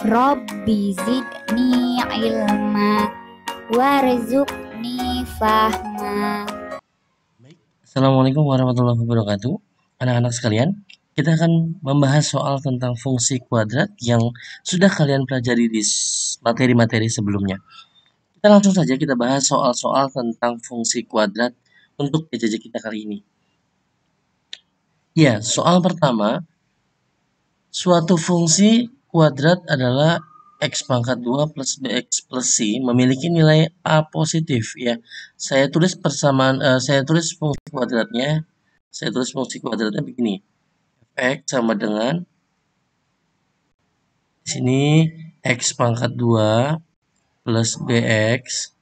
Rabbi zidni ilma warzuqni fahma. Assalamualaikum warahmatullahi wabarakatuh. Anak-anak sekalian, kita akan membahas soal tentang fungsi kuadrat yang sudah kalian pelajari di materi-materi sebelumnya. Kita langsung saja kita bahas soal-soal tentang fungsi kuadrat untuk PJJ kita kali ini. Ya, soal pertama, suatu fungsi kuadrat adalah X pangkat 2 plus BX plus C memiliki nilai A positif ya. Saya tulis fungsi kuadratnya. Saya tulis fungsi kuadratnya begini. X sama dengan di sini X pangkat 2 plus BX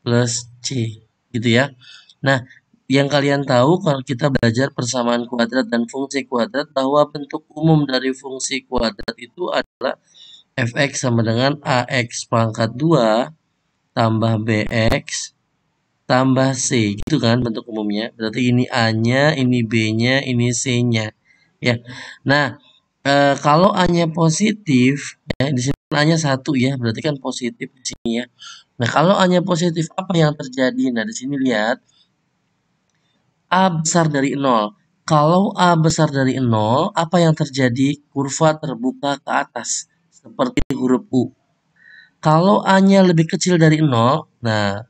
plus C gitu ya. Nah, yang kalian tahu kalau kita belajar persamaan kuadrat dan fungsi kuadrat bahwa bentuk umum dari fungsi kuadrat itu adalah fx sama dengan ax pangkat 2 tambah bx tambah c, gitu kan bentuk umumnya. Berarti ini a-nya, ini b-nya, ini c-nya. Ya. Nah, kalau a-nya positif, ya di sini a-nya 1 ya, berarti kan positif di sini ya. Nah, kalau a-nya positif apa yang terjadi? Nah, di sini lihat A besar dari 0. Kalau A besar dari 0, apa yang terjadi? Kurva terbuka ke atas, seperti huruf U. Kalau A-nya lebih kecil dari 0, nah,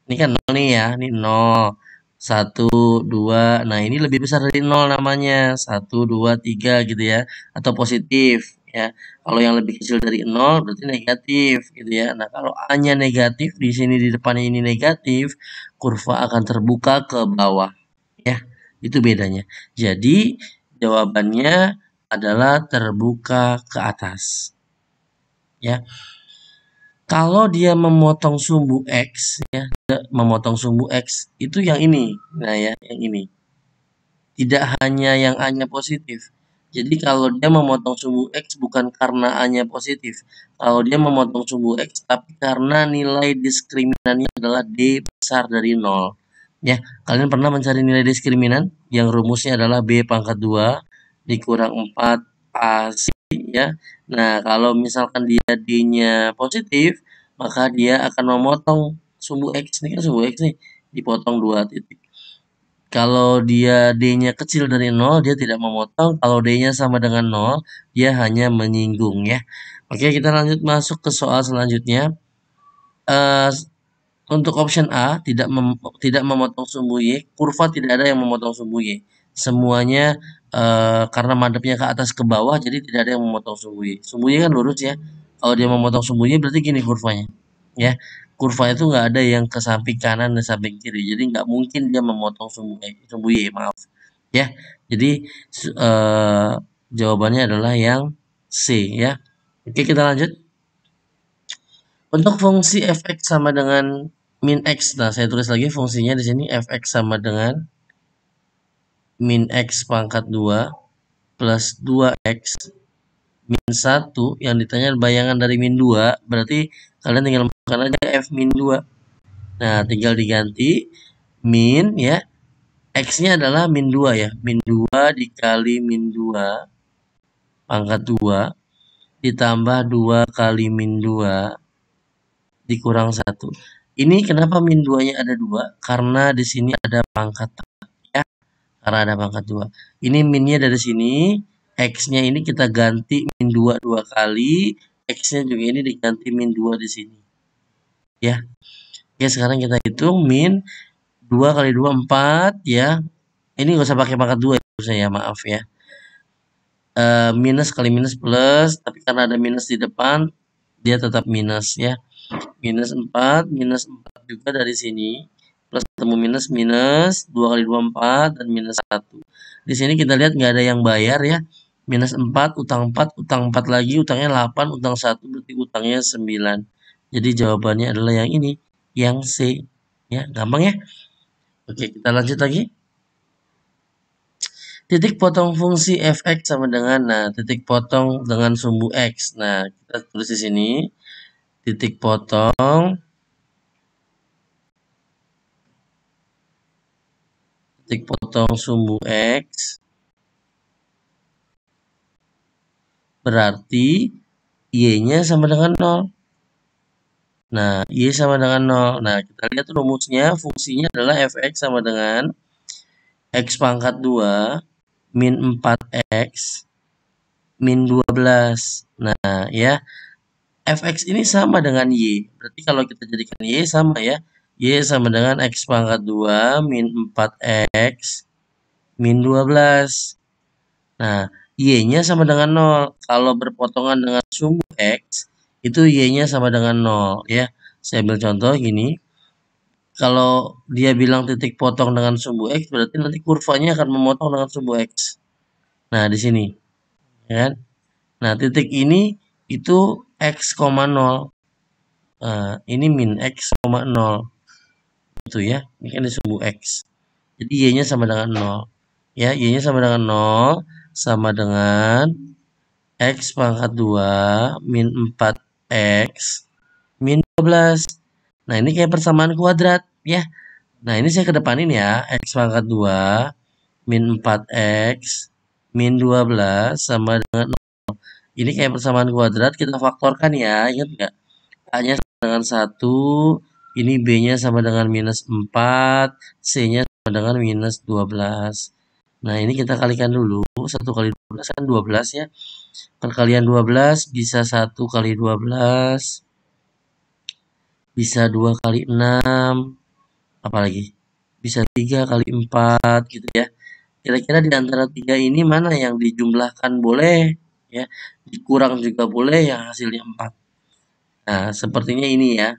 ini kan 0 nih ya, ini 0. 1, 2, nah ini lebih besar dari 0 namanya. 1, 2, 3 gitu ya. Atau positif ya. Kalau yang lebih kecil dari 0 berarti negatif gitu ya. Nah, kalau A-nya negatif, di sini di depannya ini negatif, kurva akan terbuka ke bawah. Ya, itu bedanya. Jadi, jawabannya adalah terbuka ke atas. Ya. Kalau dia memotong sumbu X, ya, memotong sumbu X, itu yang ini. Nah ya, yang ini. Tidak hanya yang A-nya positif. Jadi kalau dia memotong sumbu X bukan karena A-nya positif. Kalau dia memotong sumbu X, tapi karena nilai diskriminannya adalah D besar dari 0. Ya, kalian pernah mencari nilai diskriminan yang rumusnya adalah B pangkat 2 dikurang 4 AC ya. Nah, kalau misalkan dia D-nya positif, maka dia akan memotong sumbu X. Ini kan sumbu X nih, dipotong 2 titik. Kalau dia D-nya kecil dari 0, dia tidak memotong. Kalau D-nya sama dengan 0, dia hanya menyinggung ya. Oke, kita lanjut masuk ke soal selanjutnya. Untuk option A, tidak memotong sumbu Y, kurva tidak ada yang memotong sumbu Y. Semuanya karena madepnya ke atas ke bawah, jadi tidak ada yang memotong sumbu Y. Sumbu Y kan lurus ya. Kalau dia memotong sumbu Y, berarti gini kurvanya. Ya, kurva itu nggak ada yang ke samping kanan dan samping kiri. Jadi nggak mungkin dia memotong sumbu Y, maaf. Ya, jadi jawabannya adalah yang C ya. Oke, kita lanjut. Untuk fungsi fx sama dengan min x. Nah, saya tulis lagi fungsinya di sini fx sama dengan min x pangkat 2 plus 2x min 1 yang ditanya bayangan dari min 2, berarti kalian tinggal masukkan aja f min 2. Nah, tinggal diganti min ya. X-nya adalah min 2 ya. Min 2 dikali min 2 pangkat 2 ditambah 2 kali min 2 dikurang 1. Ini kenapa min 2-nya ada 2? Karena di sini ada pangkat ya. Karena ada pangkat 2. Ini minnya dari sini, X-nya ini kita ganti min 2 2 kali, X-nya juga ini diganti min 2 di sini. Ya. Oke, sekarang kita hitung min 2 kali 2 4 ya. Ini nggak usah pakai pangkat 2 ya, maaf ya. Minus kali minus plus, tapi karena ada minus di depan, dia tetap minus ya. Minus 4 juga dari sini. Plus ketemu minus, 2 kali 2 4, dan minus 1. Di sini kita lihat nggak ada yang bayar ya. Minus 4, utang 4, utang 4 lagi, utangnya 8, utang 1, berarti utangnya 9. Jadi jawabannya adalah yang ini, yang C. Ya, gampang ya. Oke, kita lanjut lagi. Titik potong fungsi fx sama dengan, nah, titik potong dengan sumbu x. Nah, kita tulis di sini, titik potong sumbu X berarti Y-nya sama dengan 0. Nah, Y sama dengan 0. Nah, kita lihat rumusnya, fungsinya adalah fx sama dengan X pangkat 2 min 4X min 12. Nah, ya, fx ini sama dengan Y. Berarti kalau kita jadikan Y sama ya. Y sama dengan X pangkat 2 min 4X min 12. Nah, Y-nya sama dengan 0. Kalau berpotongan dengan sumbu X, itu Y-nya sama dengan 0 ya. Saya ambil contoh gini. Kalau dia bilang titik potong dengan sumbu X, berarti nanti kurvanya akan memotong dengan sumbu X. Nah, di sini. Ya kan? Nah, titik ini itu X, 0. Nah, ini min X, 0. Itu ya. Ini kan di sumbu X. Jadi Y-nya sama dengan 0. Ya, Y-nya sama dengan 0. Sama dengan X pangkat 2 min 4X min 12. Nah, ini kayak persamaan kuadrat ya. Nah, ini saya kedepanin ya. X pangkat 2 min 4X min 12 sama dengan 0. Ini kayak persamaan kuadrat, kita faktorkan ya. Ingat nggak? A-nya sama dengan 1, ini B-nya sama dengan minus 4, C-nya sama dengan minus 12. Nah, ini kita kalikan dulu. 1 kali 12 kan 12 ya. Perkalian 12 bisa 1 kali 12. Bisa 2 kali 6. Apalagi? Bisa 3 kali 4 gitu ya. Kira-kira di antara 3 ini mana yang dijumlahkan boleh? Ya, dikurang juga boleh yang hasilnya 4. Nah, sepertinya ini ya.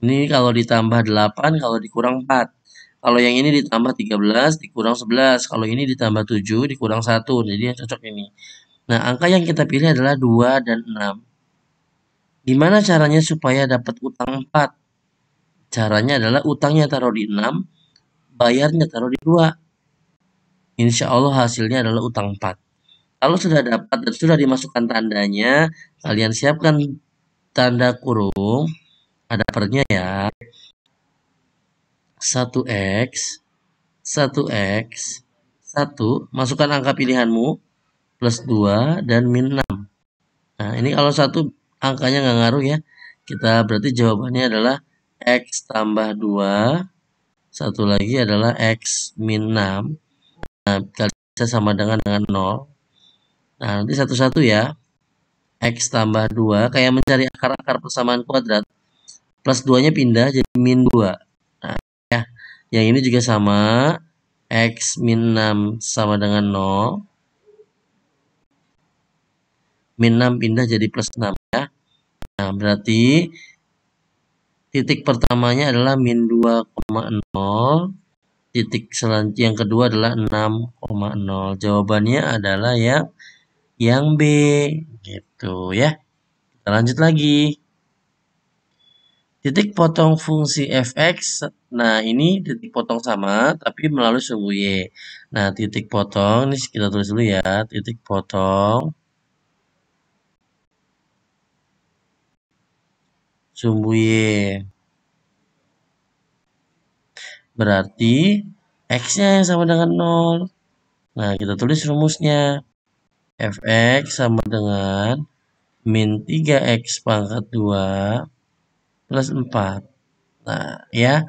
Ini kalau ditambah 8, kalau dikurang 4. Kalau yang ini ditambah 13, dikurang 11. Kalau ini ditambah 7, dikurang 1. Jadi yang cocok ini. Nah, angka yang kita pilih adalah 2 dan 6. Gimana caranya supaya dapat utang 4? Caranya adalah utangnya taruh di 6, bayarnya taruh di 2. Insya Allah hasilnya adalah utang 4. Kalau sudah dapat dan sudah dimasukkan tandanya, kalian siapkan tanda kurung, ada pernya ya. 1X, 1X, 1, masukkan angka pilihanmu, plus 2 dan min 6. Nah, ini kalau 1 angkanya nggak ngaruh ya. Kita berarti jawabannya adalah X tambah 2, satu lagi adalah X min 6. Nah, kalian bisa sama dengan 0. Nah, nanti satu-satu ya. X tambah 2, kayak mencari akar-akar persamaan kuadrat. Plus 2-nya pindah jadi min 2. Nah, ya. Yang ini juga sama. X min 6 sama dengan 0. Min 6 pindah jadi plus 6 ya. Nah, berarti titik pertamanya adalah min 2,0. Titik selanjutnya yang kedua adalah 6,0. Jawabannya adalah yang B gitu ya. Kita lanjut lagi. Titik potong fungsi fx. Nah, ini titik potong sama tapi melalui sumbu y. Nah, titik potong ini kita tulis dulu ya. Titik potong sumbu y. Berarti x-nya yang sama dengan 0. Nah, kita tulis rumusnya. Fx sama dengan min 3x pangkat 2 plus 4. Nah, ya.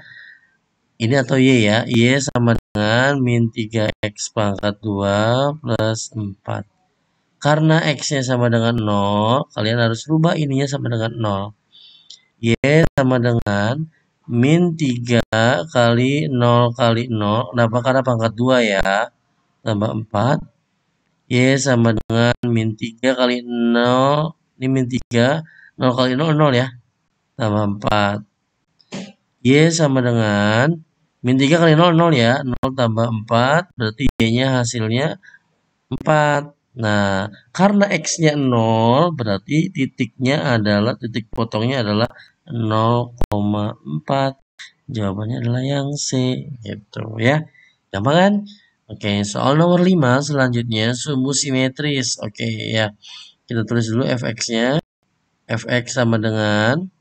Ini atau y ya. Y sama dengan min 3x pangkat 2 plus 4. Karena x-nya sama dengan 0, kalian harus rubah ininya sama dengan 0. Y sama dengan min 3 kali 0 kali 0. Kenapa? Karena pangkat 2 ya. Tambah 4. Y sama dengan min 3 kali 0. Ini min 3. 0 kali 0, 0 ya. Tambah 4. Y sama dengan min 3 kali 0, 0 ya. 0 tambah 4. Berarti Y-nya hasilnya 4. Nah, karena X-nya 0, berarti titiknya adalah, titik potongnya adalah 0,4. Jawabannya adalah yang C, gitu ya. Gampang kan? Oke, soal nomor 5 selanjutnya sumbu simetris. Oke ya, kita tulis dulu fx-nya. Fx sama dengan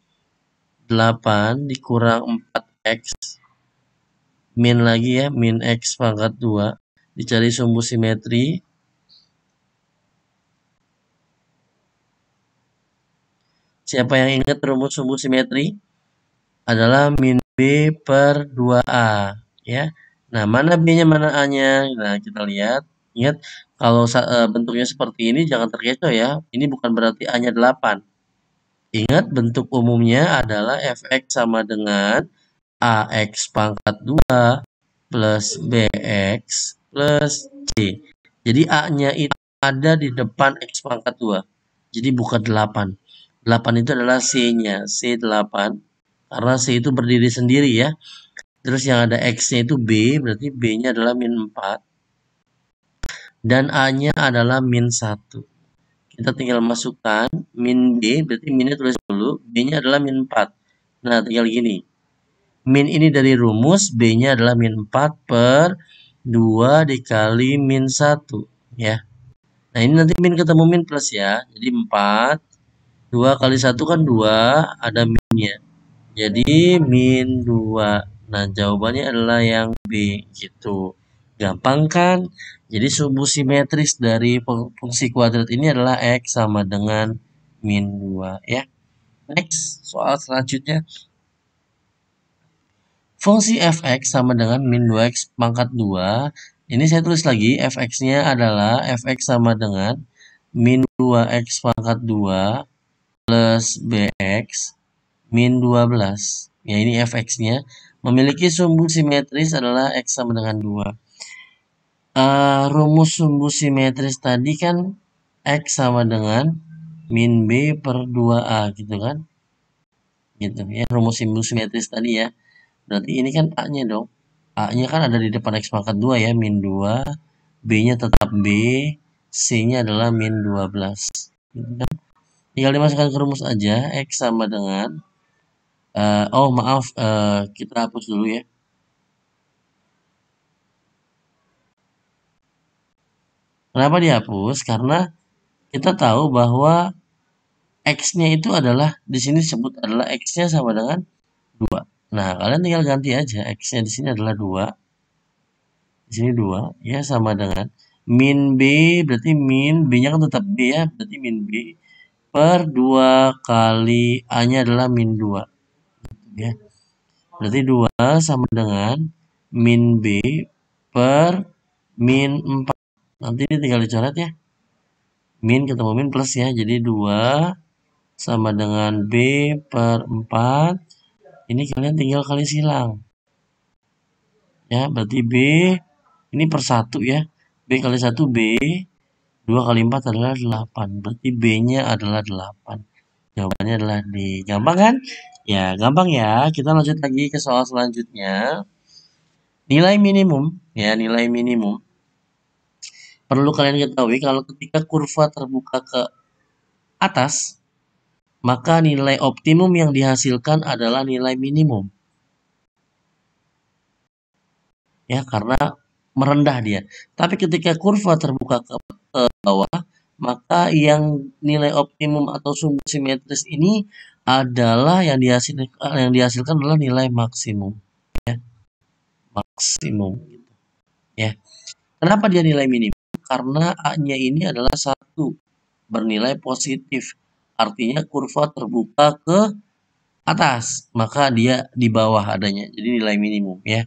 8 dikurang 4x min lagi ya, min x pangkat 2. Dicari sumbu simetri. Siapa yang ingat rumus sumbu simetri? Adalah min B per 2A. Ya. Nah, mana B-nya, mana A-nya? Nah, kita lihat. Ingat, kalau bentuknya seperti ini jangan terkecoh ya. Ini bukan berarti A-nya 8. Ingat, bentuk umumnya adalah fx sama dengan AX pangkat 2 plus BX plus C. Jadi A-nya itu ada di depan X pangkat 2. Jadi bukan 8. 8 itu adalah C-nya. C8. Karena C itu berdiri sendiri ya. Terus yang ada X-nya itu B. Berarti B-nya adalah min 4. Dan A-nya adalah min 1. Kita tinggal masukkan min B. Berarti minnya tulis dulu. B-nya adalah min 4. Nah, tinggal gini. Min ini dari rumus, B-nya adalah min 4 per 2 dikali min 1. Ya. Nah, ini nanti min ketemu min plus ya. Jadi 4. 2 kali 1 kan 2. Ada minnya. Jadi min 2. Nah, jawabannya adalah yang B. Gitu. Gampang kan? Jadi sumbu simetris dari fungsi kuadrat ini adalah X sama dengan min 2. Ya. Next, soal selanjutnya. Fungsi fx sama dengan min 2x pangkat 2. Ini saya tulis lagi, fx-nya adalah fx sama dengan min 2x pangkat 2 plus bx min 12. Ya, ini fx-nya. Memiliki sumbu simetris adalah x sama dengan 2. Rumus sumbu simetris tadi kan x sama dengan min b per 2a gitu kan. Gitu ya, rumus sumbu simetris tadi ya. Berarti ini kan A-nya dong. A-nya kan ada di depan X pangkat 2 ya, min 2. B-nya tetap B. C-nya adalah min 12. Gitu kan? Tinggal dimasukkan ke rumus aja. X sama dengan... oh maaf, kita hapus dulu ya. Kenapa dihapus? Karena kita tahu bahwa X-nya itu adalah, di sini disebut adalah X-nya sama dengan 2. Nah, kalian tinggal ganti aja. X-nya di sini adalah 2. Di sini 2 ya, sama dengan min B, berarti min B-nya kan tetap B ya, berarti min B per 2 kali A-nya adalah min 2 ya. Berarti 2 sama dengan min B per min 4. Nanti ini tinggal dicoret ya. Min ketemu min plus ya, jadi 2 sama dengan B per 4. Ini kalian tinggal kali silang ya, berarti B ini per 1 ya. B kali 1 B. 2 kali 4 adalah 8. Berarti B-nya adalah 8. Jawabannya adalah D. Gampang kan? Ya, gampang ya. Kita lanjut lagi ke soal selanjutnya. Nilai minimum. Ya, nilai minimum. Perlu kalian ketahui kalau ketika kurva terbuka ke atas, maka nilai optimum yang dihasilkan adalah nilai minimum. Ya, karena merendah dia. Tapi ketika kurva terbuka ke bawah, maka yang nilai optimum atau sumbu simetris ini adalah yang dihasilkan adalah nilai maksimum. Ya, maksimum. Ya, kenapa dia nilai minimum? Karena A-nya ini adalah 1, bernilai positif. Artinya kurva terbuka ke atas, maka dia di bawah adanya. Jadi nilai minimum ya.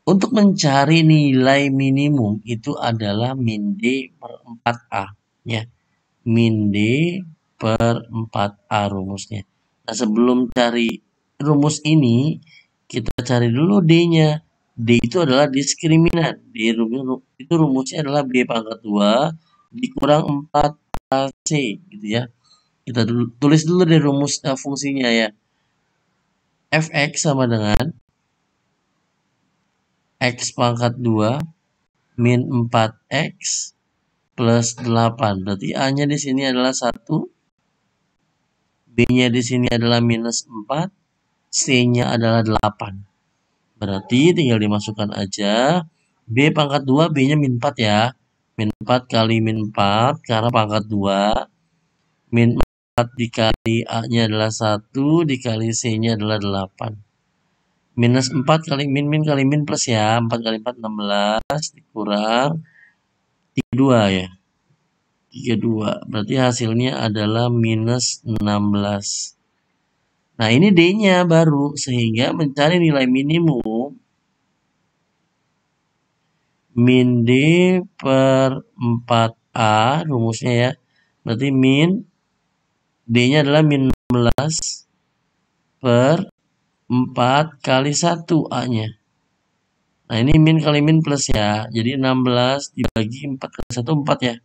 Untuk mencari nilai minimum itu adalah min D per 4A. Ya. Min D per 4A rumusnya. Nah, sebelum cari rumus ini, kita cari dulu D-nya. D itu adalah diskriminan. Itu rumusnya adalah B pangkat 2 dikurang 4AC gitu ya. Kita tulis dulu deh rumus fungsinya ya. Fx sama dengan X pangkat 2 min 4X plus 8. Berarti A-nya di sini adalah 1. B-nya di sini adalah minus 4. C-nya adalah 8. Berarti tinggal dimasukkan aja. B pangkat 2, B-nya min 4 ya. Min 4 kali min 4, karena pangkat 2. Min 4 dikali A-nya adalah 1, dikali C-nya adalah 8. Minus 4 kali min kali min plus ya. 4 kali 4, 16, dikurang 32 ya. 32. Berarti hasilnya adalah minus 16. Nah, ini D-nya baru, sehingga mencari nilai minimum min D per 4A, rumusnya ya. Berarti min D-nya adalah min 16 per 4 kali 1 A-nya. Nah, ini min kali min plus ya. Jadi 16 dibagi 4 kali 1, 4 ya.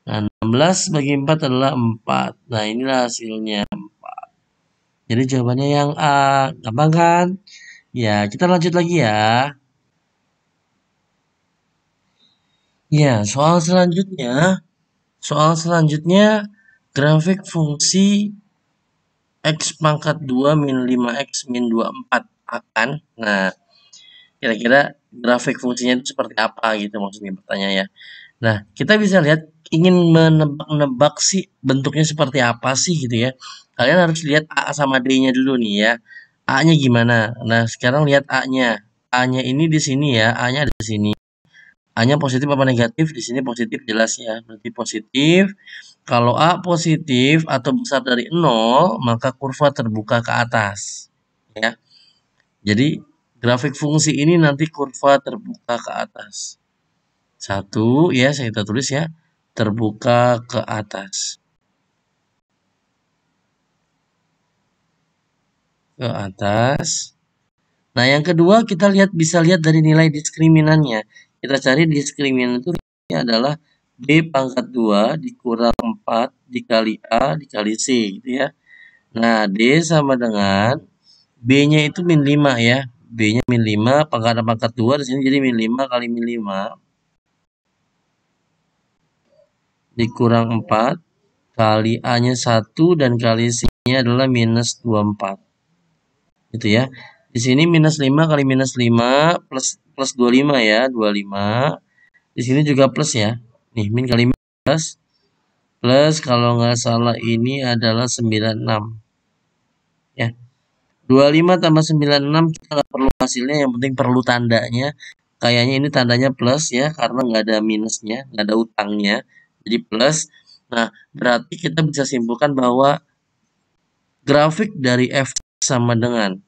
Nah, 16 bagi 4 adalah 4. Nah, inilah hasilnya 4. Jadi jawabannya yang A. Gampang kan? Ya, kita lanjut lagi ya. Ya, soal selanjutnya grafik fungsi X pangkat 2 min 5X min 24 akan. Nah, kira-kira grafik fungsinya itu seperti apa gitu maksudnya pertanyaannya. Nah, kita bisa lihat ingin menebak-nebak sih bentuknya seperti apa sih gitu ya. Kalian harus lihat A sama D-nya dulu nih ya. A-nya gimana? Nah, sekarang lihat A-nya. A-nya ini di sini ya, A-nya ada di sini. A-nya positif apa negatif? Di sini positif jelas ya. Berarti positif. Kalau A positif atau besar dari 0, maka kurva terbuka ke atas. Ya. Jadi grafik fungsi ini nanti kurva terbuka ke atas. 1 ya, kita tulis ya. Terbuka ke atas. Ke atas. Nah, yang kedua kita bisa lihat dari nilai diskriminannya. Kita cari diskriminan itu adalah B pangkat 2 dikurang 4 dikali A dikali C gitu ya. Nah, D sama dengan B-nya itu min 5 ya. B-nya min 5 pangkat 2 di sini jadi min 5 kali min 5 dikurang 4 kali A-nya 1 dan kali C-nya adalah minus 24. Gitu ya. Di sini minus 5 kali minus 5 plus 25 ya, 25. Di sini juga plus ya. Nih, min kali min plus kalau nggak salah ini adalah 96. Ya. 25 tambah 96 kita nggak perlu hasilnya, yang penting perlu tandanya. Kayaknya ini tandanya plus ya, karena nggak ada minusnya, nggak ada utangnya. Jadi plus. Nah, berarti kita bisa simpulkan bahwa grafik dari F sama dengan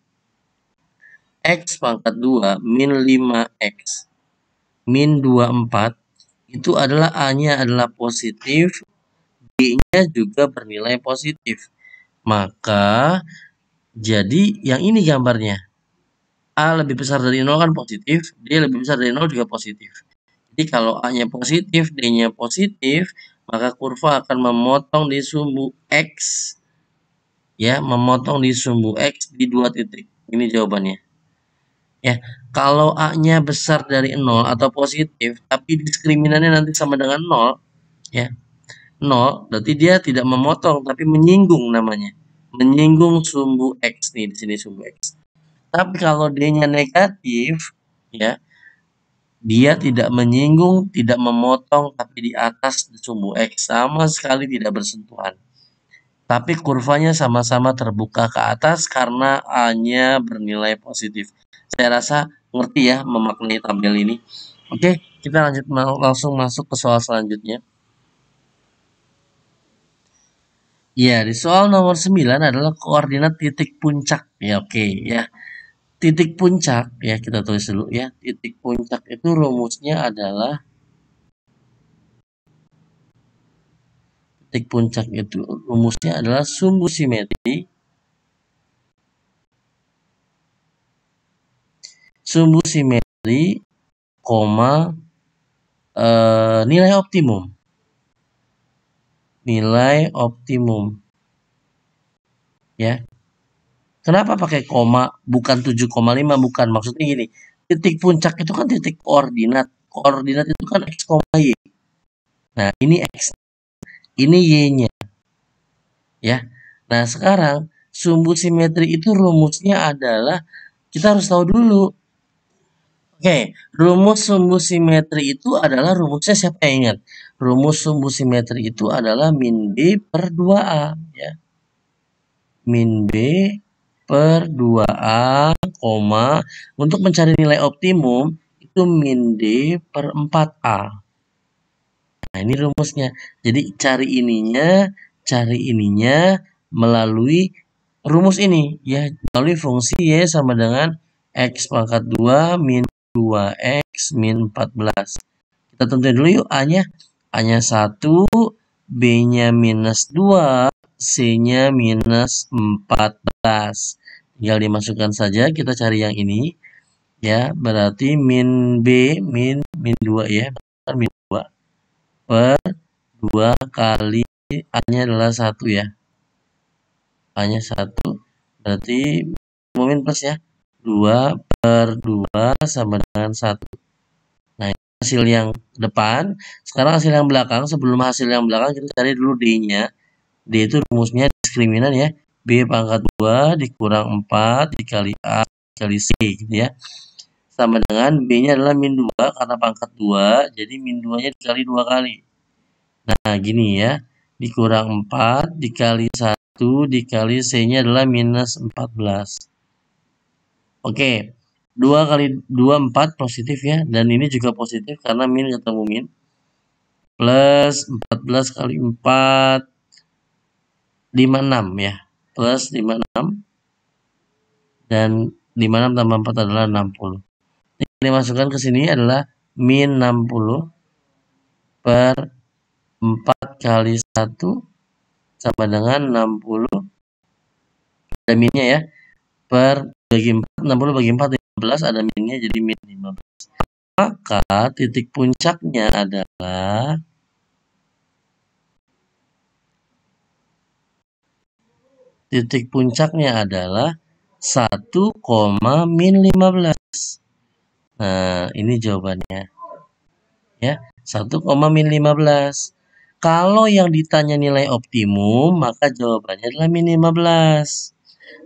X pangkat 2 min 5X min 24 itu adalah A-nya adalah positif, B-nya juga bernilai positif. Maka jadi yang ini gambarnya. A lebih besar dari 0 kan positif, D lebih besar dari 0 juga positif. Jadi kalau A-nya positif, D-nya positif, maka kurva akan memotong di sumbu X. Ya, memotong di sumbu X di 2 titik. Ini jawabannya. Ya, kalau A-nya besar dari 0 atau positif, tapi diskriminannya nanti sama dengan 0, ya. 0, berarti dia tidak memotong, tapi menyinggung namanya. Menyinggung sumbu X nih, di sini sumbu X. Tapi kalau D-nya negatif, ya, dia tidak menyinggung, tidak memotong, tapi di atas sumbu X. Sama sekali tidak bersentuhan. Tapi kurvanya sama-sama terbuka ke atas karena A-nya bernilai positif. Saya rasa ngerti ya memaknai tabel ini. Oke, kita langsung masuk ke soal selanjutnya. Ya, di soal nomor 9 adalah koordinat titik puncak. Ya, oke ya. Titik puncak, ya kita tulis dulu ya. Titik puncak itu rumusnya adalah sumbu simetri koma nilai optimum ya. Kenapa pakai koma bukan 7,5? Bukan, maksudnya gini, titik puncak itu kan titik koordinat itu kan X, Y. Nah, ini X, ini Y-nya ya. Nah, sekarang sumbu simetri itu rumusnya adalah, kita harus tahu dulu. Oke, rumus sumbu simetri itu adalah rumusnya, siapa yang ingat? Rumus sumbu simetri itu adalah min B per 2A ya. Min B per 2A, untuk mencari nilai optimum itu min D per 4A. Nah, ini rumusnya. Jadi cari ininya melalui rumus ini ya, melalui fungsi Y sama dengan X pangkat 2 min 2X min 14. Kita tentuin dulu yuk A-nya. A-nya 1, B-nya minus 2, C-nya minus 14. Tinggal dimasukkan saja, kita cari yang ini. Ya, berarti min B, min 2 ya. Min 2 per 2 kali A-nya adalah 1 ya. A-nya 1, berarti min plus ya. 2 per 2 sama dengan 1. Nah, ini hasil yang depan. Sekarang hasil yang belakang. Sebelum hasil yang belakang, kita cari dulu D-nya. D itu rumusnya diskriminan ya. B pangkat 2 dikurang 4 dikali A dikali C gitu ya. Sama dengan B-nya adalah min 2 karena pangkat 2. Jadi min 2-nya dikali 2 kali. Nah, gini ya. Dikurang 4 dikali 1 dikali C-nya adalah minus 14. Oke. 2 kali 2, 4 positif ya. Dan ini juga positif karena min ketemu min. Plus 14 kali 4, 56 ya. Plus 56. Dan 56 tambah 4 adalah 60. Yang dimasukkan ke sini adalah min 60 per 4 kali 1 sama dengan 60. Ada minnya ya. Per bagi 4, 60 bagi 4, 15 ada minnya jadi min 15. Maka titik puncaknya adalah titik puncaknya adalah 1, min 15. Nah, ini jawabannya. Ya, 1, min 15. Kalau yang ditanya nilai optimum, maka jawabannya adalah min 15.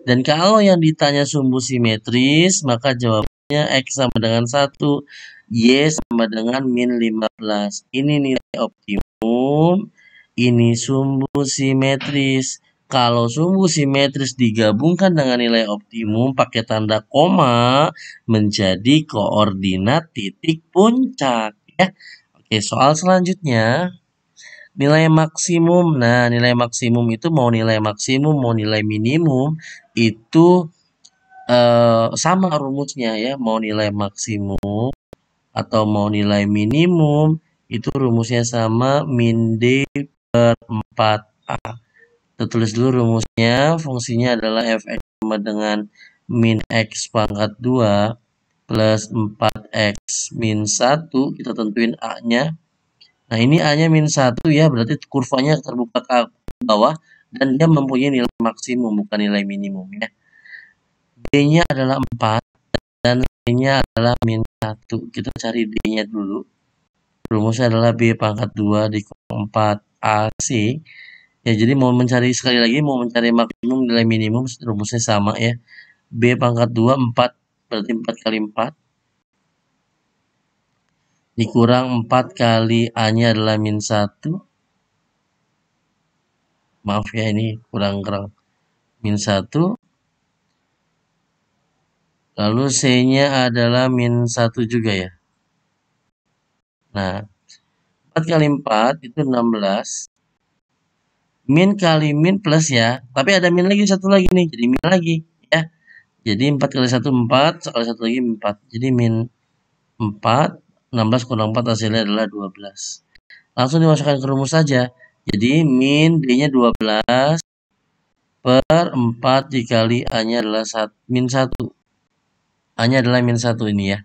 Dan kalau yang ditanya sumbu simetris, maka jawabannya X sama dengan 1, Y sama dengan min 15. Ini nilai optimum, ini sumbu simetris. Kalau sumbu simetris digabungkan dengan nilai optimum pakai tanda koma, menjadi koordinat titik puncak. Ya. Oke, soal selanjutnya. Nilai maksimum. Nah, nilai maksimum itu mau nilai maksimum, mau nilai minimum, itu sama rumusnya ya. Mau nilai maksimum atau mau nilai minimum, itu rumusnya sama min D per 4A. Kita tulis dulu rumusnya. Fungsinya adalah fx sama dengan min x pangkat 2 plus 4x min 1. Kita tentuin A-nya. Nah, ini A-nya min 1 ya, berarti kurvanya terbuka ke bawah dan dia mempunyai nilai maksimum bukan nilai minimum ya. D-nya adalah 4 dan C-nya adalah min 1. Kita cari D-nya dulu. Rumusnya adalah B pangkat 2 dikurang 4 AC. Ya, jadi mau mencari sekali lagi mau mencari maksimum nilai minimum rumusnya sama ya. B pangkat 2 4 berarti 4 kali 4 dikurang 4 kali A-nya adalah min 1. Maaf ya, ini kurang min 1. Lalu C-nya adalah min 1 juga ya. Nah, 4 kali 4 itu 16. Min kali min plus ya. Tapi ada min lagi, satu lagi nih. Jadi min lagi ya. Jadi 4 kali 1, 4. Sekali 1 lagi 4. Jadi min 4. 16 kurang 4 hasilnya adalah 12. Langsung dimasukkan ke rumus saja. Jadi min D-nya 12 per 4 dikali A-nya adalah min 1. A-nya adalah min 1 ini ya.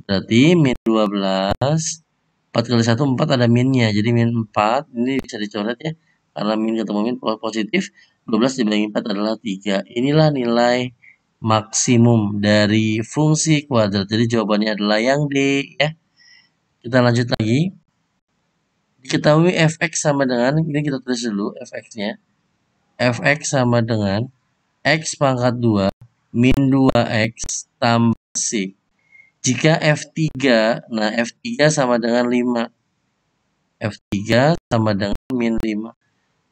Berarti min 12. 4 kali 1, 4 ada minnya. Jadi min 4. Ini bisa dicoret ya. Karena min ketemu min positif. 12 dibagi 4 adalah 3. Inilah nilai maksimum dari fungsi kuadrat. Jadi jawabannya adalah yang D ya. Kita lanjut lagi. Diketahui fx sama dengan, ini kita tulis dulu fx-nya. Fx sama dengan x pangkat 2 min 2x tambah c. Jika F3, nah F3 sama dengan 5. F3 sama dengan min 5.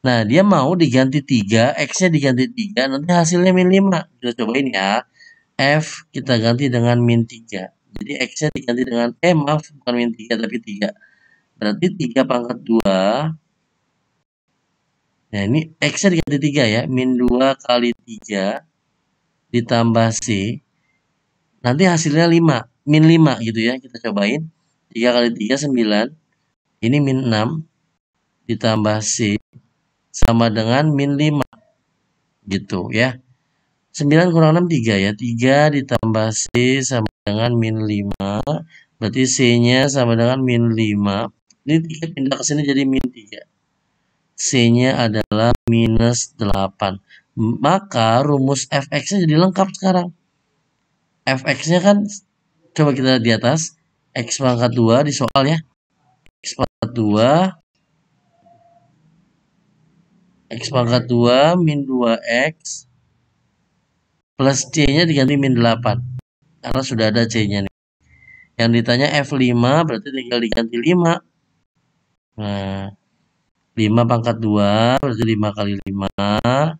Nah, dia mau diganti 3, X-nya diganti 3, nanti hasilnya min 5. Kita cobain ya. F kita ganti dengan min 3. Jadi X-nya diganti dengan, maaf, bukan min 3, tapi 3. Berarti 3 pangkat 2. Nah, ini X-nya diganti 3 ya. Min 2 kali 3 ditambah C. Nanti hasilnya 5. Min 5 gitu ya. Kita cobain. 3 kali 3, 9. Ini min 6 ditambah C sama dengan min 5. Gitu ya. 9 kurang 6, 3 ya. 3 ditambah C sama dengan min 5. Berarti C-nya sama dengan min 5. Ini 3 pindah ke sini jadi min 3. C-nya adalah minus 8. Maka rumus fx-nya jadi lengkap sekarang. Fx-nya kan, coba kita lihat di atas. X pangkat 2 di soal ya. X pangkat 2. X pangkat 2 min 2x. Plus C-nya diganti min 8. Karena sudah ada C-nya nih. Yang ditanya F5 berarti tinggal diganti 5. Nah, 5 pangkat 2 berarti 5 kali 5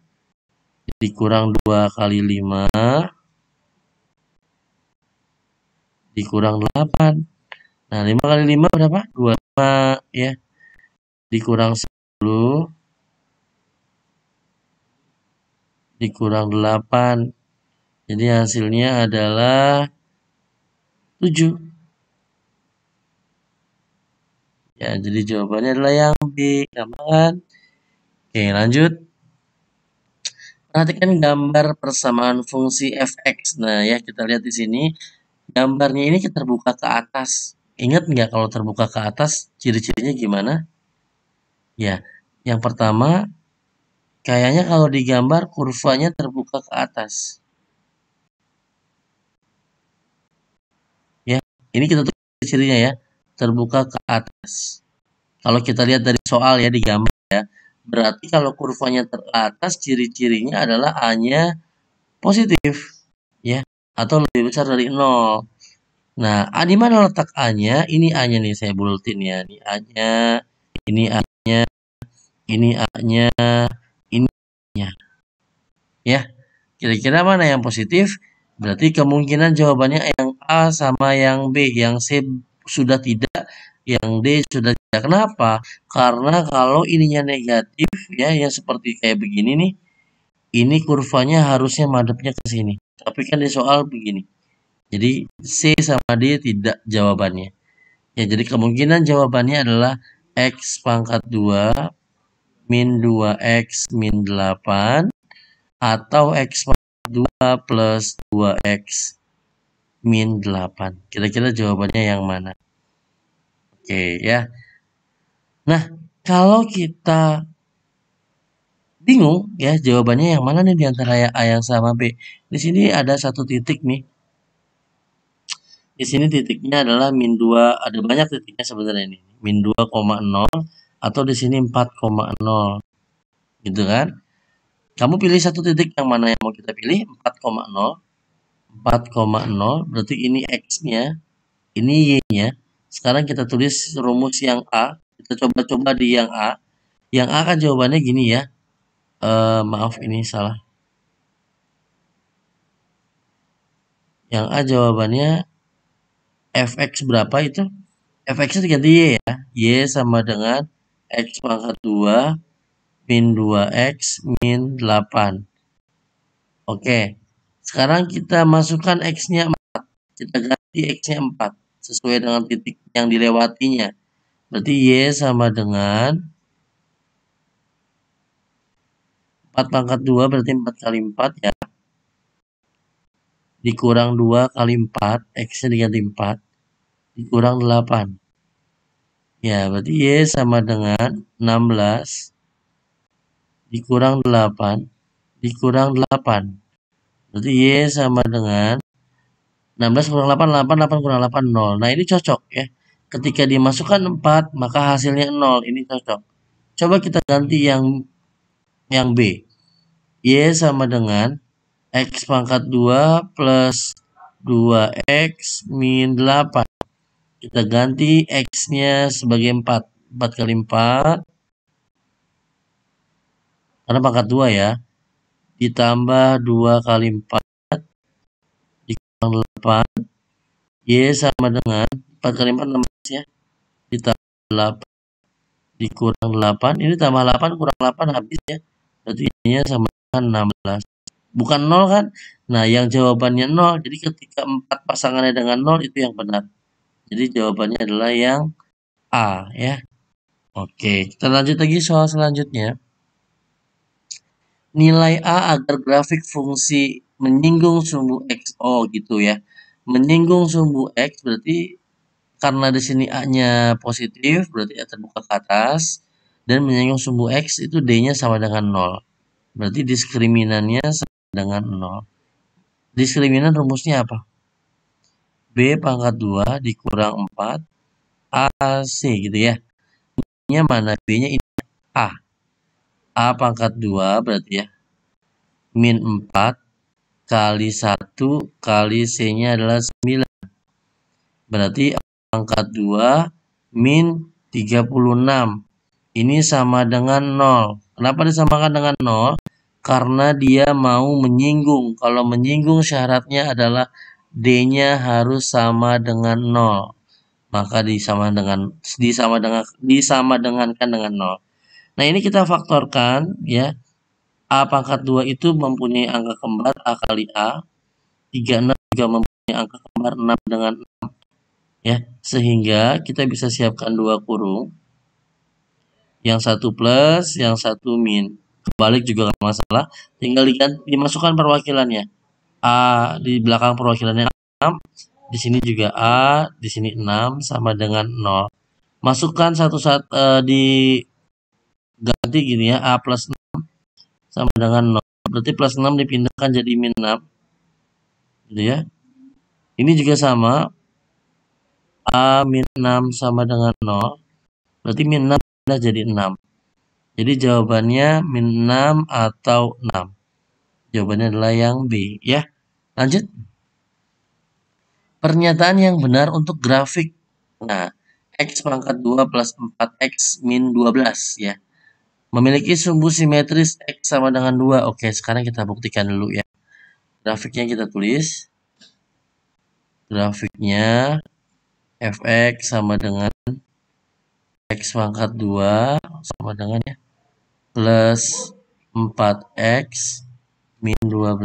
dikurang 2 kali 5 dikurang 8. Nah, 5 kali 5 berapa? 25 ya. Dikurang 10 dikurang 8. Jadi hasilnya adalah 7. Ya, jadi jawabannya adalah yang B. Gampang kan? Oke, lanjut. Perhatikan gambar persamaan fungsi fx. Nah, ya kita lihat di sini. Gambarnya ini terbuka ke atas. Ingat nggak kalau terbuka ke atas, ciri-cirinya gimana? Ya, yang pertama, kayaknya kalau digambar kurvanya terbuka ke atas. Ya, ini kita tulis cirinya ya, terbuka ke atas. Kalau kita lihat dari soal ya, digambar ya, berarti kalau kurvanya ke atas, ciri-cirinya adalah A-nya positif. Ya, atau lebih besar dari 0. Nah, di mana letak A-nya? Ini A-nya nih, saya buletin ya. Ini A-nya, ini A-nya, ini A-nya, ini A-nya. Ya, kira-kira mana yang positif? Berarti kemungkinan jawabannya yang A sama yang B. Yang C sudah tidak, yang D sudah tidak. Kenapa? Karena kalau ininya negatif, ya, yang seperti kayak begini nih, ini kurvanya harusnya madepnya ke sini. Tapi kan di soal begini. Jadi C sama D tidak jawabannya. Ya, jadi kemungkinan jawabannya adalah X pangkat 2 min 2X min 8 atau X pangkat 2 plus 2X min 8. Kira-kira jawabannya yang mana? Oke ya. Nah, kalau kita bingung ya jawabannya yang mana nih di antara A yang sama B. Di sini ada satu titik nih. Di sini titiknya adalah min 2, ada banyak titiknya sebenarnya ini. Min 2,0 atau di sini 4,0. Gitu kan? Kamu pilih satu titik yang mana yang mau kita pilih? 4,0. 4,0 berarti ini X-nya, ini Y-nya. Sekarang kita tulis rumus yang A. Kita coba-coba di yang A. Yang A kan jawabannya gini ya. Maaf ini salah. Yang A jawabannya Fx berapa itu? Fx-nya diganti Y ya. Y sama dengan X pangkat 2 min 2X min 8. Oke. Sekarang kita masukkan X-nya 4. Kita ganti X-nya 4. Sesuai dengan titik yang dilewatinya. Berarti Y sama dengan 4 pangkat 2 berarti 4 kali 4 ya. Dikurang 2 kali 4. X-nya diganti 4. Dikurang 8. Ya, berarti Y sama dengan 16. Dikurang 8. Dikurang 8. Berarti Y sama dengan 16 kurang 8, 8, 8 kurang 8, 0. Nah, ini cocok ya. Ketika dimasukkan 4, maka hasilnya 0. Ini cocok. Coba kita ganti yang B. Y sama dengan X pangkat 2 plus 2X min 8. Kita ganti X-nya sebagai 4. 4 kali 4. Karena pangkat 2 ya. Ditambah 2 kali 4. Dikurang 8. Y sama dengan 4 kali 4, 16 ya. Ditambah 8 dikurang 8, ini tambah 8 kurang 8 habis ya. Berarti ininya sama dengan 16. Bukan 0 kan? Nah, yang jawabannya 0. Jadi ketika 4 pasangannya dengan 0 itu yang benar. Jadi jawabannya adalah yang A ya. Oke, kita lanjut lagi soal selanjutnya. Nilai A agar grafik fungsi menyinggung sumbu X. Oh, gitu ya. Menyinggung sumbu X berarti karena di sini A-nya positif, berarti A terbuka ke atas. Dan menyinggung sumbu X itu D-nya sama dengan 0. Berarti diskriminannya sama dengan 0. Diskriminan rumusnya apa? B pangkat 2 dikurang 4 AC gitu ya. Ini mana? B-nya ini A. A pangkat 2 berarti ya. Min 4 kali 1 kali C-nya adalah 9. Berarti A pangkat 2 min 36. Ini sama dengan 0. Kenapa disamakan dengan 0? Karena dia mau menyinggung. Kalau menyinggung syaratnya adalah D-nya harus sama dengan 0. Maka disamadengankan dengan 0. Nah, ini kita faktorkan ya. A pangkat 2 itu mempunyai angka kembar A kali A. 36 juga mempunyai angka kembar 6 dengan 6 ya. Sehingga kita bisa siapkan 2 kurung. Yang satu plus, yang satu min. Kebalik juga nggak masalah. Tinggal dimasukkan perwakilannya. A di belakang perwakilannya 6. Di sini juga A, di sini 6 sama dengan 0. Masukkan diganti gini ya, A plus 6 sama dengan 0. Berarti plus 6 dipindahkan jadi min 6. Gitu ya. Ini juga sama. A min 6 sama dengan 0. Berarti min 6 pindah jadi 6. Jadi jawabannya min 6 atau 6. Jawabannya adalah yang B ya. Lanjut. Pernyataan yang benar untuk grafik. Nah, X pangkat 2 plus 4X min 12 ya. Memiliki sumbu simetris X sama dengan 2. Oke, sekarang kita buktikan dulu ya. Grafiknya kita tulis. Grafiknya Fx sama dengan X pangkat 2 sama dengan ya. Plus 4X min 12.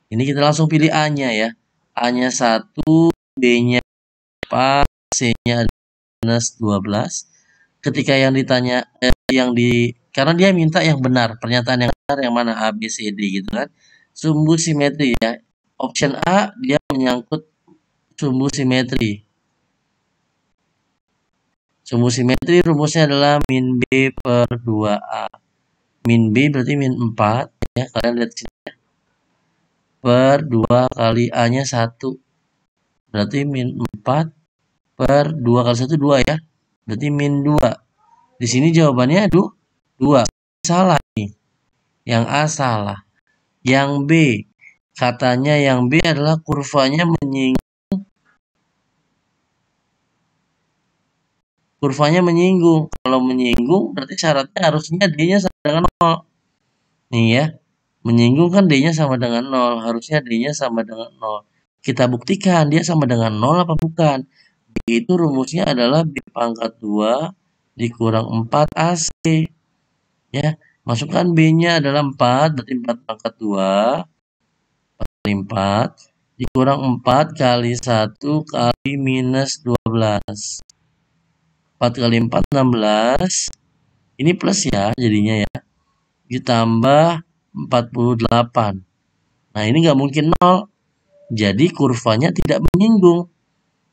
Ini kita langsung pilih A-nya ya. A-nya 1, B-nya 4, C-nya minus 12. Ketika yang ditanya, karena dia minta yang benar, pernyataan yang benar yang mana A, B, C, D gitu kan. Sumbu simetri ya. Option A dia menyangkut sumbu simetri. Sumbu simetri rumusnya adalah min B per 2A. Min B berarti min 4 ya, kalian lihat sini ya. Per 2 kali A-nya 1. Berarti min 4 per 2 kali 1 2 ya. Berarti min 2. Di sini jawabannya 2. Salah nih. Yang A salah. Yang B, katanya yang B adalah kurvanya menyinggung. Kurvanya menyinggung. Kalau menyinggung berarti syaratnya harusnya D-nya sama dengan 0. Nih ya. Menyinggung kan D-nya sama dengan 0. Harusnya D-nya sama dengan 0. Kita buktikan dia sama dengan 0 apa bukan. B itu rumusnya adalah B pangkat 2 dikurang 4 AC. Ya. Masukkan B-nya adalah 4. Berarti 4 pangkat 2. 4 kali 4. Dikurang 4 kali 1 kali minus 12. 4 kali 4, 16. Ini plus ya jadinya ya. Ditambah 48. Nah, ini nggak mungkin 0. Jadi kurvanya tidak menyinggung.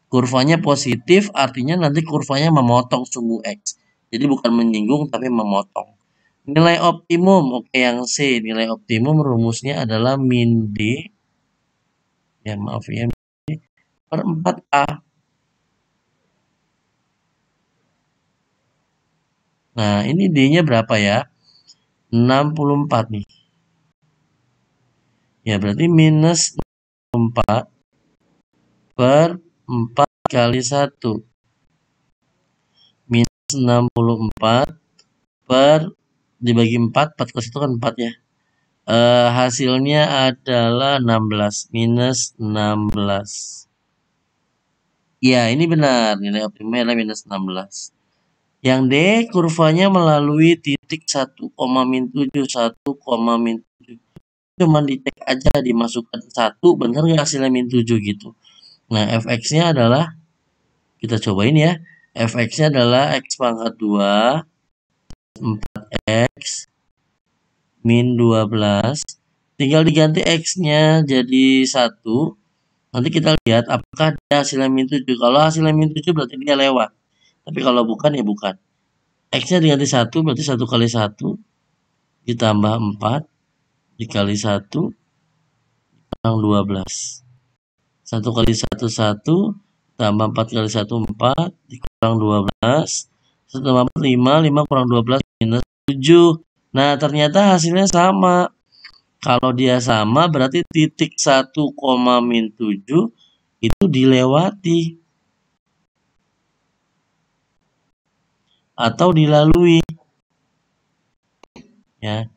Kurvanya positif artinya nanti kurvanya memotong sumbu X. Jadi bukan menyinggung tapi memotong. Nilai optimum, oke yang C. Nilai optimum rumusnya adalah min D. Ya maaf ya. Per 4A. Nah, ini D-nya berapa ya? 64 nih. Ya, berarti minus 4 per 4 kali 1. Minus 64 per dibagi 4. 4 kali 1 kan 4 ya. Hasilnya adalah 16. Minus 16. Ya, ini benar. Nilai optimumnya adalah minus 16. Yang D, kurvanya melalui titik 1, min 7, 1, min 7. Cuma dicek aja, dimasukkan 1, bener nggak hasilnya min 7 gitu. Nah, fx-nya adalah, kita cobain ya, fx-nya adalah x pangkat 2, 4x, min 12. Tinggal diganti x-nya jadi 1. Nanti kita lihat apakah dia hasilnya min 7. Kalau hasilnya min 7 berarti dia lewat. Tapi kalau bukan ya bukan. X-nya diganti 1 berarti 1 kali 1 ditambah 4 dikali 1 kurang 12. 1 kali 1 1 tambah 4 kali 1 4 dikurang 12. 1 tambah 4 5, 5 kurang 12 minus 7. Nah, ternyata hasilnya sama. Kalau dia sama berarti titik 1, min 7 itu dilewati atau dilalui. Ya.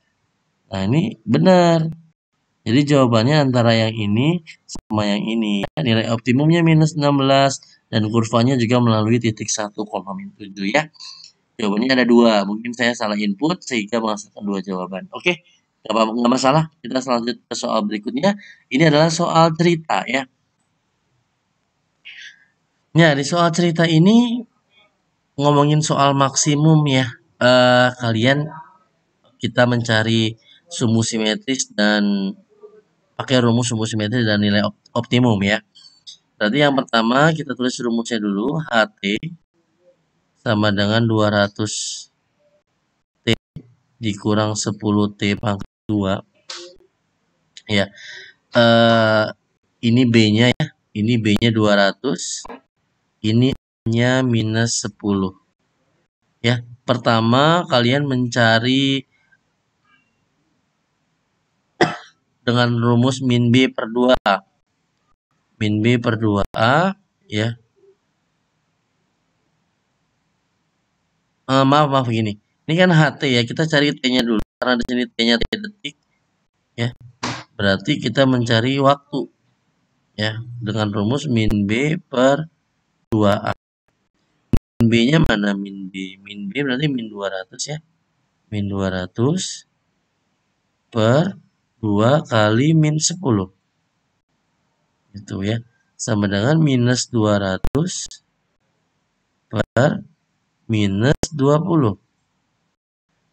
Nah, ini benar. Jadi jawabannya antara yang ini sama yang ini. Nilai optimumnya minus 16 dan kurvanya juga melalui titik 1, min 7 ya. Jawabannya ada 2. Mungkin saya salah input sehingga menghasilkan 2 jawaban. Oke, nggak masalah. Kita selanjut ke soal berikutnya. Ini adalah soal cerita ya. Ya, di soal cerita ini ngomongin soal maksimum ya. Kalian kita mencari sumbu simetris dan pakai rumus sumbu simetris dan nilai optimum ya. Berarti yang pertama kita tulis rumusnya dulu. HT sama dengan 200T dikurang 10T pangkat 2. Ya. Ini B-nya ya. Ini B-nya 200. Ini A-nya minus 10. Ya. Pertama kalian mencari dengan rumus min B per 2A. Min B per 2A ya. Maaf gini. Ini kan HT ya, kita cari T-nya dulu. Karena di sini T-nya T detik ya. Berarti kita mencari waktu ya dengan rumus min B per 2A. Min B-nya mana min B? Min B berarti min 200 ya. Min 200 per 2 kali min 10. Itu ya. Sama dengan minus 200 per minus 20.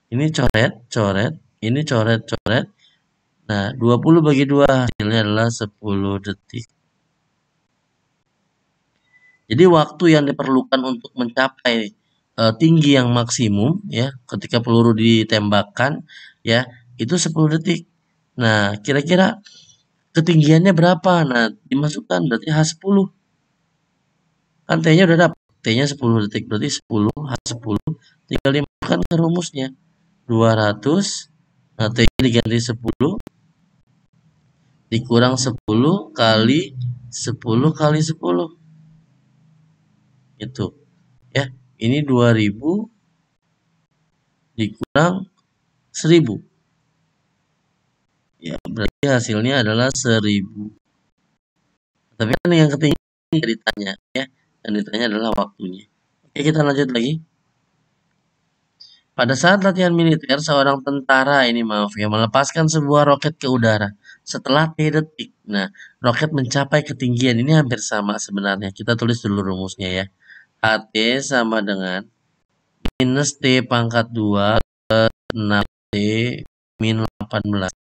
Ini coret, ini coret. Nah, 20 bagi 2 hasilnya adalah 10 detik. Jadi waktu yang diperlukan untuk mencapai tinggi yang maksimum ya ketika peluru ditembakkan ya itu 10 detik. Nah, kira-kira ketinggiannya berapa? Nah, dimasukkan berarti H10. Kan T-nya udah dapat. T-nya 10 detik berarti 10 H10 tinggal dimasukkan ke rumusnya. 200. Nah, T-nya diganti 10 dikurang 10 kali 10 kali 10. Itu. Ya, ini 2000 dikurang 1000. Ya, berarti hasilnya adalah 1000. Tapi kan yang ketinggian ditanya ya. Yang ditanya adalah waktunya. Oke, kita lanjut lagi. Pada saat latihan militer, seorang tentara ini melepaskan sebuah roket ke udara. Setelah T detik. Nah, roket mencapai ketinggian ini hampir sama sebenarnya. Kita tulis dulu rumusnya ya. HT sama dengan minus T pangkat 2 plus 6T min 18.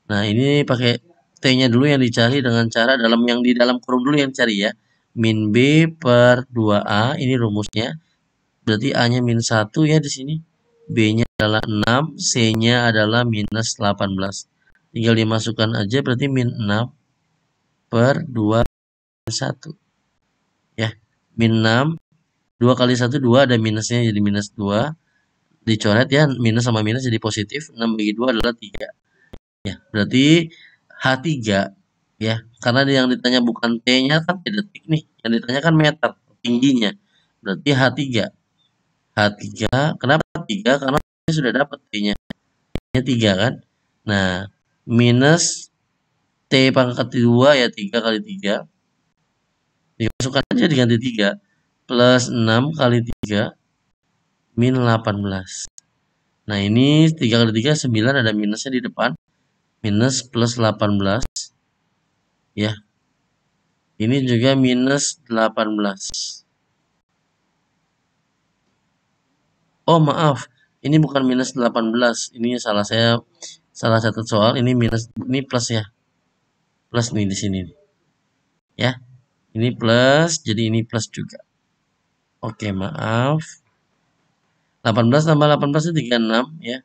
Nah, ini pakai T-nya dulu yang dicari dengan cara yang di dalam kurung dulu yang cari ya. Min B per 2A, ini rumusnya. Berarti A-nya min 1 ya di sini. B-nya adalah 6, C-nya adalah minus 18. Tinggal dimasukkan aja berarti min 6 per 2 1. Ya, min 6, 2 kali 1 2 ada minusnya jadi minus 2. Dicoret ya, minus sama minus jadi positif. 6 bagi 2 adalah 3. Ya, berarti H3 ya. Karena yang ditanya bukan T-nya kan T detik nih. Yang ditanya kan meter tingginya. Berarti H3. H3, kenapa 3? Karena sudah dapat T-nya. T-nya 3 kan. Nah, minus T pangkat 2 ya 3 kali 3. Dimasukkan aja diganti 3. Plus 6 kali 3 min 18. Nah, ini 3 kali 3, 9, ada minusnya di depan. Minus plus 18. Ya. Ini juga minus 18. Oh, maaf. Ini bukan minus 18. Ini salah satu soal. Ini minus, ini plus ya. Plus nih di sini. Ya. Ini plus, jadi ini plus juga. Oke, maaf. 18 tambah 18 itu 36 ya.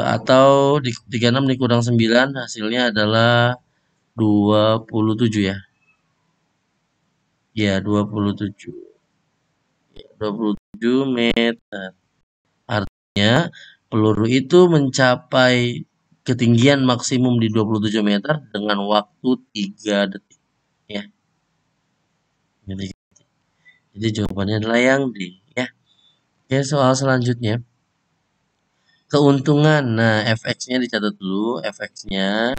Atau 36 dikurang 9 hasilnya adalah 27 ya. Ya, 27. 27 meter. Artinya peluru itu mencapai ketinggian maksimum di 27 meter dengan waktu 3 detik ya. Jadi jawabannya adalah yang D ya. Oke, soal selanjutnya. Keuntungan. Nah, fx-nya dicatat dulu. Fx-nya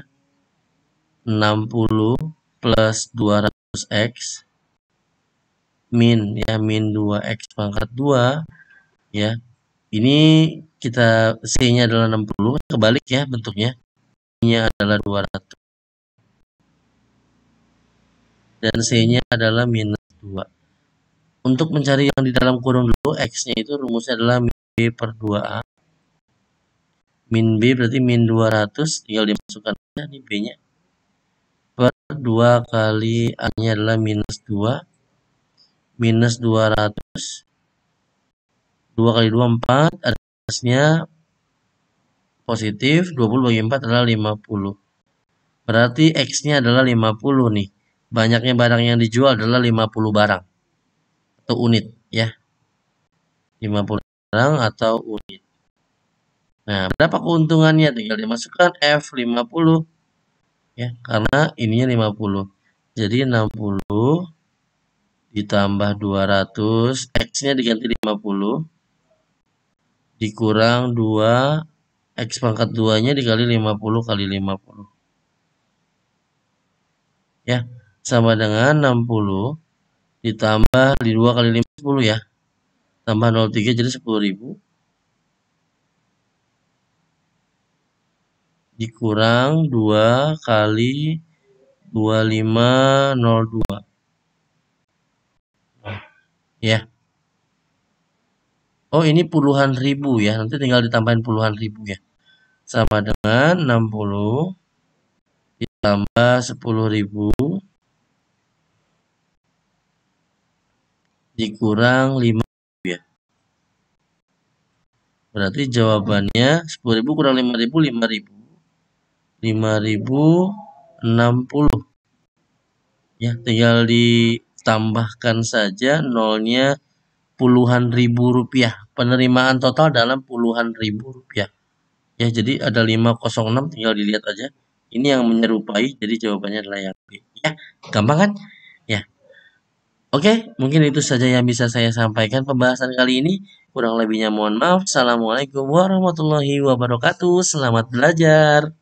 60 plus 200x min ya, min 2x pangkat 2 ya. Ini kita C-nya adalah 60, kebalik ya bentuknya. C-nya adalah 200 dan C-nya adalah minus 2. Untuk mencari yang di dalam kurung dulu, X-nya itu rumusnya adalah min B per 2A. Min B berarti min 200, tinggal dimasukkan aja nih B-nya. Per 2 kali A-nya adalah minus 2. Minus 200. 2 kali 2, 4. Atasnya positif, 20 bagi 4 adalah 50. Berarti X-nya adalah 50 nih. Banyaknya barang yang dijual adalah 50 barang. Atau unit ya. 50 barang atau unit. Nah, berapa keuntungannya? Tinggal dimasukkan F50 ya, karena ininya 50. Jadi 60 ditambah 200, X-nya diganti 50 dikurang 2, X pangkat 2-nya dikali 50 kali 50 ya, sama dengan 60 ditambah di 2 kali 5 10 ya, tambah 03 jadi 10.000 dikurang 2 kali 2502 ya. Oh, ini puluhan ribu ya, nanti tinggal ditambahin puluhan ribu ya, sama dengan 60 ditambah 10.000 dikurang 5.000 ya. Berarti jawabannya 10.000 kurang 5.000, 5.000. 5.060 ya, tinggal ditambahkan saja nolnya puluhan ribu rupiah. Penerimaan total dalam puluhan ribu rupiah ya, jadi ada 506, tinggal dilihat aja. Ini yang menyerupai, jadi jawabannya adalah yang B ya. Gampang kan ya. Oke, mungkin itu saja yang bisa saya sampaikan pembahasan kali ini. Kurang lebihnya mohon maaf. Assalamualaikum warahmatullahi wabarakatuh. Selamat belajar.